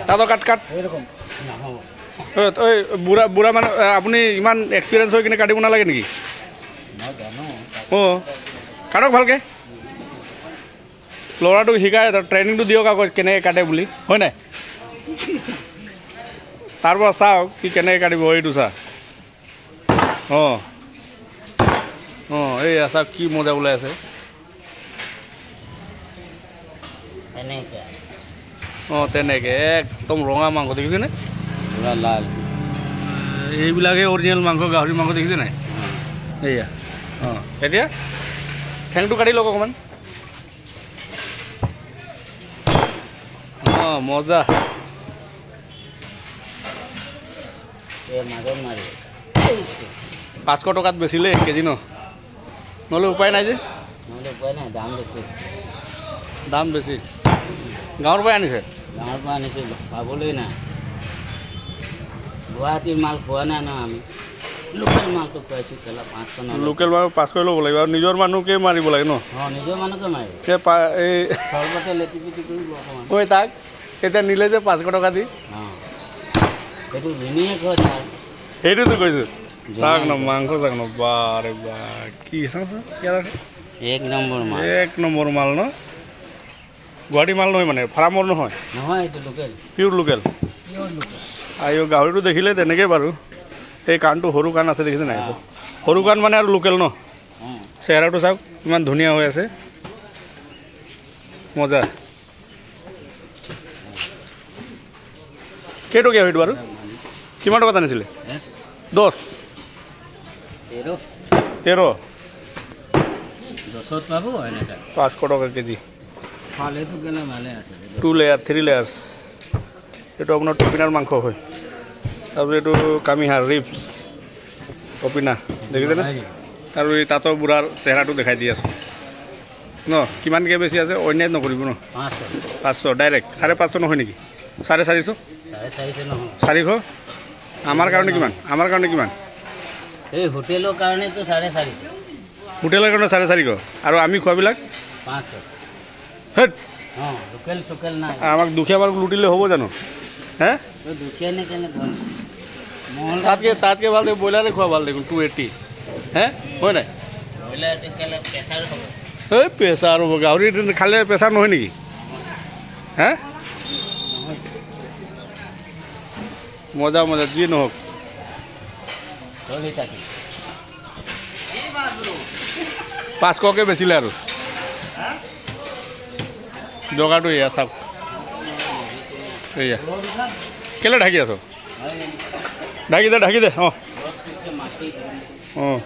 তাতো কাট কাট ওই বুঢ়া বুঢ়া মানুহ আপুনি ইমান এক্সপিৰিয়েঞ্চ হৈ কিনে কাটিব নালাগে নেকি অঁ কাটক ভালকৈ ল'ৰাটোক শিকাই ট্ৰেইনিংটো দিয়ক আকৌ কেনেকৈ কাটে বুলি হয় নাই তাৰ পৰা চাওক কি কেনেকৈ কাটিব এইটো চা অঁ অঁ এই চাওক কি মজা ওলাই আছে অঁ তেনেকৈ একদম ৰঙা মাংস দেখিছেনে পুৰা লাল এইবিলাকে অৰিজিনেল মাংস গাহৰি মাংস দেখিছে নাই এইয়া অঁ এতিয়া ঠেংটো কাটি লওক অকণমান অঁ মজা 500 টকাত বেচিলে 1 কেজি ন নহ'লে উপায় নাই যে দাম বেছি গাঁৱৰ পৰা আনিছে পাবলৈ নাই গুৱাহাটীৰ মাল খোৱা নাই ন আমি লোকেল মালটো খুৱাইছোঁ কেলা 500 লোকেল মাল 500 ল'ব লাগিব আৰু নিজৰ মানুহকে মাৰিব লাগে ন নিজৰ মানুহকে মাৰিব এই সৰ্বতে লেটিপিটি কৰিব অকণমান ঐ তাক এতিয়া নিলে যে 500 টকা দি সেইটো ধুনীয়া কয় তাৰ সেইটোতো কৈছোঁ চাওক ন মাংস চাওক ন বাৰে বা কি এক নম্বৰ মাল ন গুৱাহাটী মাল নহয় মানে ফাৰ্মৰ নহয় এইটো লোকেল পিয়ৰ লোকেল আৰু গাহৰিটো দেখিলে তেনেকৈ বাৰু এই কাণটো সৰু কাণ আছে দেখিছে নাই সৰু কাণ মানে আৰু লোকেল ন চেহেৰাটো চাওক ইমান ধুনীয়া হৈ আছে মজা কেইটকীয়া সেইটো বাৰু কিমান টকাত আনিছিলে 10 13 500 টকা কেজি 2 লেয়াৰ 3 লেয়াৰ্ছ এইটো আপোনাৰ টপিনাৰ মাংস হয় তাৰপিছত এইটো কামিহাৰ ৰিপছ টপিনা দেখিছেনে আৰু এই তাঁতৰ বুঢ়াৰ চেহেৰাটো দেখাই দি আছোঁ ন কিমানকৈ বেছি আছে অন্যায় নকৰিব ন 500 ডাইৰেক্ট 550 নহয় নেকি 450 400 আমাৰ কাৰণে কিমান এই হোটেলৰ কাৰণেতো 450 হোটেলৰ কাৰণে 450 আৰু আমি খোৱাবিলাক 500 হেট লোকেল চোকেল নাই আমাক দুখীয়া মানুহ লুটিলে হ'ব জানো হে দুখীয়া নে কেনে তাতকৈ ভাল ব্ৰইলাৰে খোৱা ভাল দেখোন 280 হে হয় নাই এই প্ৰেছাৰ হ'ব গাহৰি খালে প্ৰেছাৰ নহয় নেকি হে মজা যি নহওক 500কৈ বেচিলে আৰু জগাটো এয়া চাওক এয়া কেলৈ ঢাকি আছ ঢাকি দে অঁ